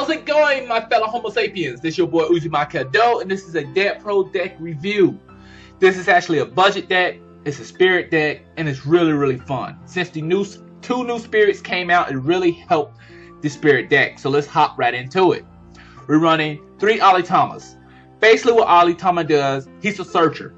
How's it going, my fellow Homo sapiens? This is your boy Yugioh, and this is a Deck Pro deck review. This is actually a budget deck, it's a spirit deck, and it's really fun. Since the two new spirits came out, it really helped the spirit deck. So let's hop right into it. We're running 3 Alitamas. Basically what Alitama does, he's a searcher.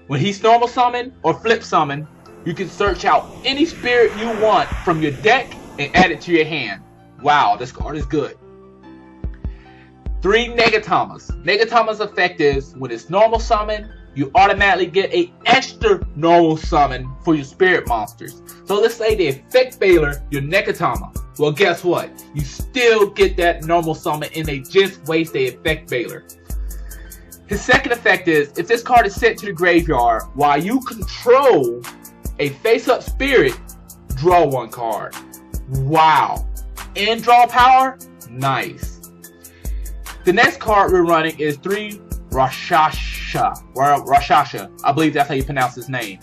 When he's normal summon or flip summon, you can search out any spirit you want from your deck and add it to your hand. Wow, this card is good. 3 Negatamas. Negatama's effect is when it's normal summon, you automatically get an extra normal summon for your spirit monsters. So let's say they effect failure your Negatama. Well, guess what? You still get that normal summon and they just waste the effect failure. His second effect is if this card is sent to the graveyard while you control a face-up spirit, draw 1 card. Wow. And draw power? Nice. The next card we're running is 3 Rakshasa. I believe that's how you pronounce his name.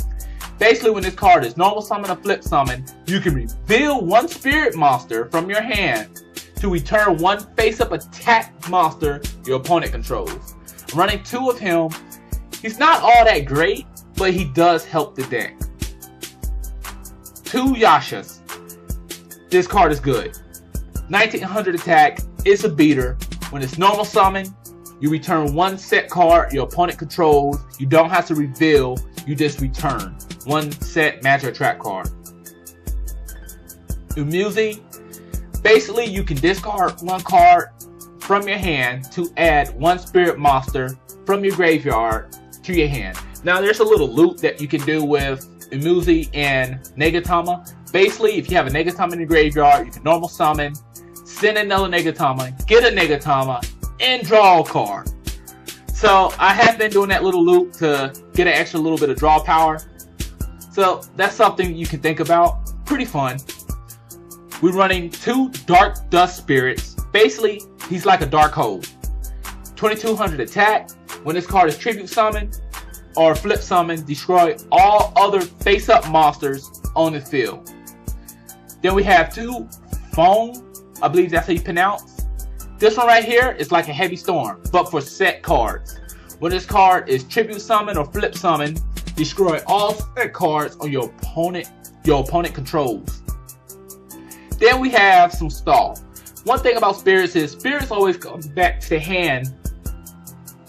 Basically, when this card is normal summon or flip summon, you can reveal 1 spirit monster from your hand to return 1 face-up attack monster your opponent controls. I'm running 2 of him. He's not all that great, but he does help the deck. 2 Yashas. This card is good. 1900 attack, it's a beater. When it's normal summon, you return 1 set card your opponent controls. You don't have to reveal, you just return 1 set magic trap card. Umuzi, basically you can discard 1 card from your hand to add 1 spirit monster from your graveyard to your hand. Now there's a little loop that you can do with Umuzi and Negatama. Basically, if you have a Negatama in your graveyard, you can normal summon, send another Negatama, get a Negatama, and draw a card. So I have been doing that little loop to get an extra little bit of draw power. So that's something you can think about. Pretty fun. We're running 2 Dark Dust Spirits. Basically, he's like a dark hole. 2200 attack. When this card is tribute summon or flip summon, destroy all other face-up monsters on the field. Then we have 2 Foam. I believe that's how you pronounce. This one right here is like a heavy storm, but for set cards. When this card is tribute summon or flip summon, destroy all set cards on your opponent controls. Then we have some stall. One thing about spirits is spirits always come back to the hand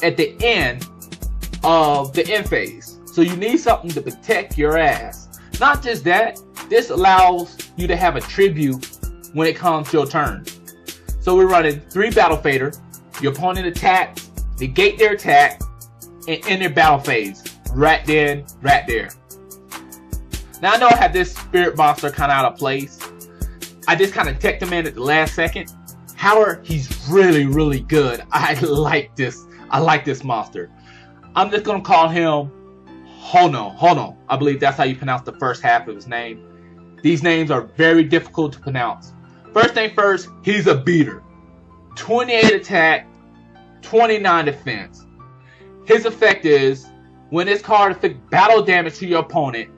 at the end of the end phase. So you need something to protect your ass. Not just that, this allows you to have a tribute when it comes to your turn. So we're running 3 Battle Fader. Your opponent attacks, negate their attack, and end their battle phase. Right then, right there. Now I know I have this spirit monster kind of out of place. I just kind of teched him in at the last second. However, he's really good. I like this monster. I'm just gonna call him Hono. I believe that's how you pronounce the first half of his name. These names are very difficult to pronounce. First thing first, he's a beater. 28 attack, 29 defense. His effect is, when this card inflicts battle damage to your opponent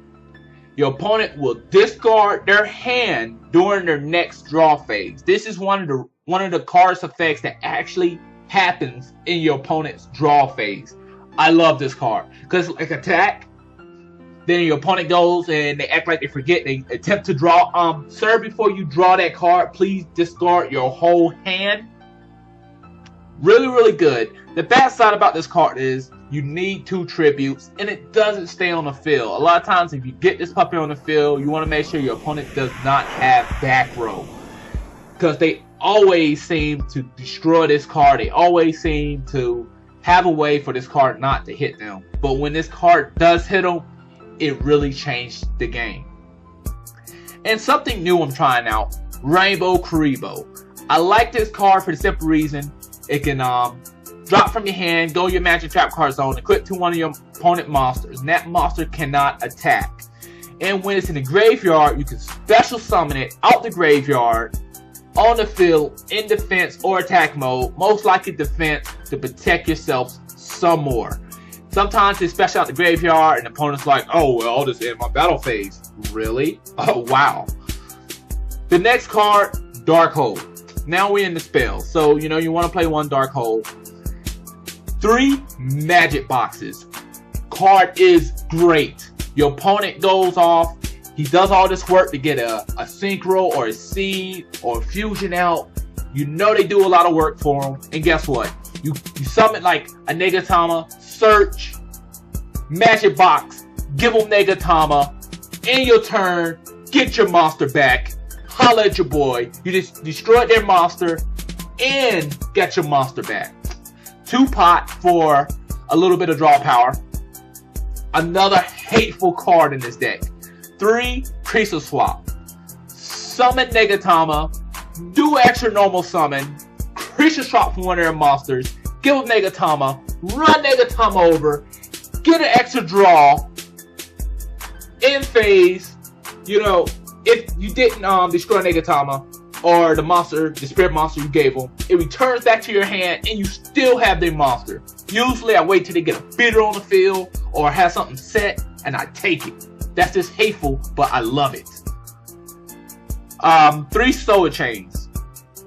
will discard their hand during their next draw phase. This is one of the card's effects that actually happens in your opponent's draw phase. I love this card because like attack, then your opponent goes and they act like they forget. They attempt to draw. Sir, before you draw that card, please discard your whole hand. Really good. The bad side about this card is you need 2 tributes and it doesn't stay on the field. A lot of times if you get this puppy on the field, you want to make sure your opponent does not have back row. Because they always seem to destroy this card. They always seem to have a way for this card not to hit them. But when this card does hit them, it really changed the game. And something new I'm trying out, Rainbow Kuriboh. I like this card for the simple reason it can drop from your hand, go your magic trap card zone, equip to one of your opponent monsters, and that monster cannot attack. And when it's in the graveyard, you can special summon it out the graveyard on the field in defense or attack mode, most likely defense, to protect yourself some more. Sometimes it's special out the graveyard and the opponent's like, oh well, I'll just end my battle phase. Really? Oh wow. The next card, Dark Hole. Now we're in the spell. So, you know, you want to play one dark hole. 3 magic boxes. Card is great. Your opponent goes off. He does all this work to get a synchro or a seed or a fusion out. You know they do a lot of work for him. And guess what? You summon like a Negatama, search, magic box, give him Negatama. In your turn, get your monster back. Holla at your boy. You just destroyed their monster and got your monster back. 2 pot for a little bit of draw power. Another hateful card in this deck. 3 Creature Swap. Summon Negatama. Do extra normal summon. Creature Swap from one of their monsters. Give them Negatama. Run Negatama over. Get an extra draw. In phase. You know, if you didn't destroy Negatama or the monster, the spirit monster you gave them, it returns back to your hand and you still have their monster. Usually I wait till they get a bitter on the field or have something set and I take it. That's just hateful, but I love it. 3 Soul Chains.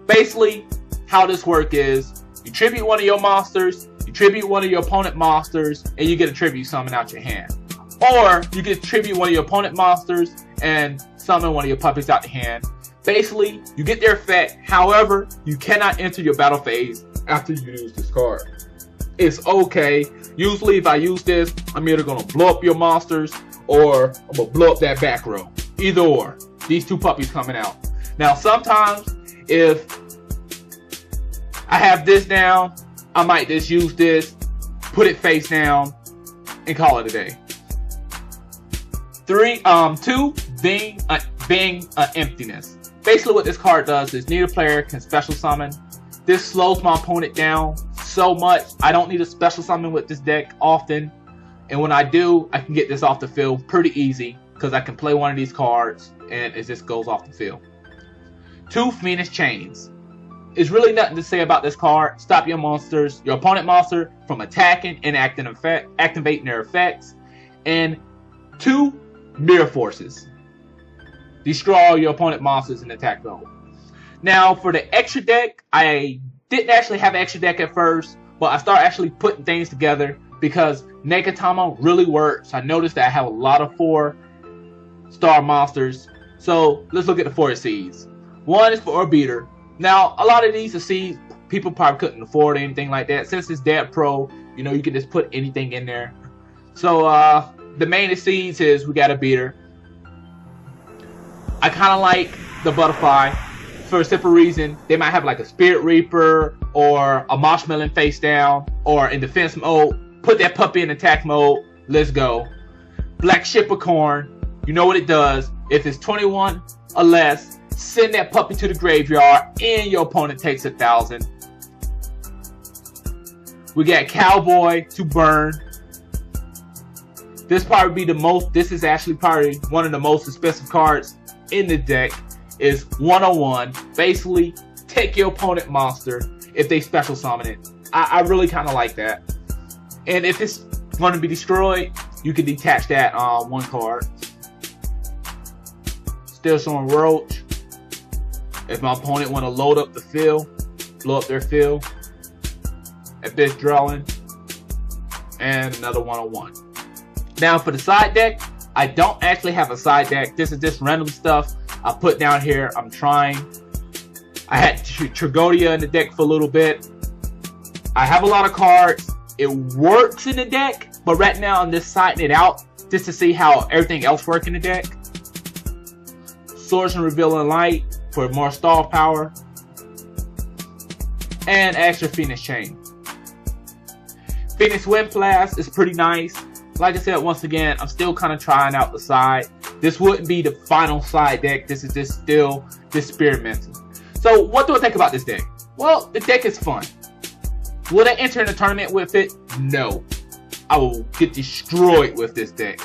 Basically, how this work is, you tribute one of your monsters, you tribute one of your opponent monsters, and you get a tribute summon out your hand. Or you get tribute one of your opponent monsters and summon one of your puppies out the hand. Basically, you get their effect. However, you cannot enter your battle phase after you use this card. It's okay. Usually, if I use this, I'm either going to blow up your monsters or I'm going to blow up that back row. Either or. These 2 puppies coming out. Now, sometimes, if I have this down, I might just use this, put it face down, and call it a day. 2 Being Emptiness. Basically what this card does is neither player can special summon. This slows my opponent down so much. I don't need a special summon with this deck often. And when I do, I can get this off the field pretty easy because I can play one of these cards and it just goes off the field. 2 Phoenix Chains. There's really nothing to say about this card. Stop your monsters, your opponent monster from attacking and activating their effects. And 2 Mirror Forces. Destroy all your opponent monsters in attack mode. Now, for the extra deck, I didn't actually have an extra deck at first, but I started actually putting things together because Negatama really works. I noticed that I have a lot of 4-star monsters. So, let's look at the 4 seeds. 1 is for a beater. Now, a lot of these are seeds people probably couldn't afford anything like that. Since it's Dead Pro, you know, you can just put anything in there. So, the main seeds is we got a beater. I kind of like the butterfly for a simple reason. They might have like a Spirit Reaper or a Marshmallow face down or in defense mode. Put that puppy in attack mode. Let's go. Black Shippercorn. You know what it does. If it's 21 or less, send that puppy to the graveyard and your opponent takes 1,000. We got Cowboy to burn. This is actually probably one of the most expensive cards in the deck. Is 101. Basically, take your opponent monster if they special summon it. I really kind of like that. And if it's going to be destroyed, you can detach that 1 card. Still showing Roach. If my opponent want to load up the field, blow up their field. Abyss Dwelling. And another 101. Now for the side deck, I don't actually have a side deck. This is just random stuff I put down here. I'm trying. I had Trigodia in the deck for a little bit. I have a lot of cards. It works in the deck, but right now I'm just siding it out just to see how everything else works in the deck. Swords and Revealing Light for more stall power. And extra Phoenix Chain. Phoenix Wind Blast is pretty nice. Like I said, once again, I'm still kind of trying out the side. This wouldn't be the final side deck. This is just still experimenting. So, what do I think about this deck? Well, the deck is fun. Will I enter in a tournament with it? No. I will get destroyed with this deck.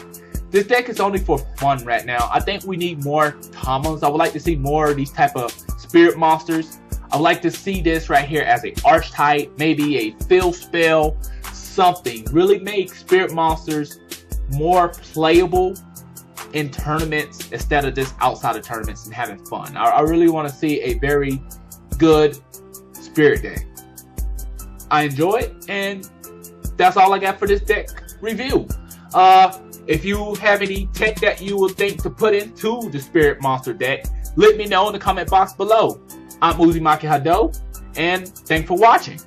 This deck is only for fun right now. I think we need more Tamas. I would like to see more of these type of spirit monsters. I would like to see this right here as an archetype, maybe a field spell, something. Really make spirit monsters more playable in tournaments instead of just outside of tournaments and having fun. I really want to see a very good spirit deck. I enjoy it, and that's all I got for this deck review. If you have any tech that you would think to put into the Spirit Monster deck, let me know in the comment box below. I'm Uzumaki Hado, and thanks for watching.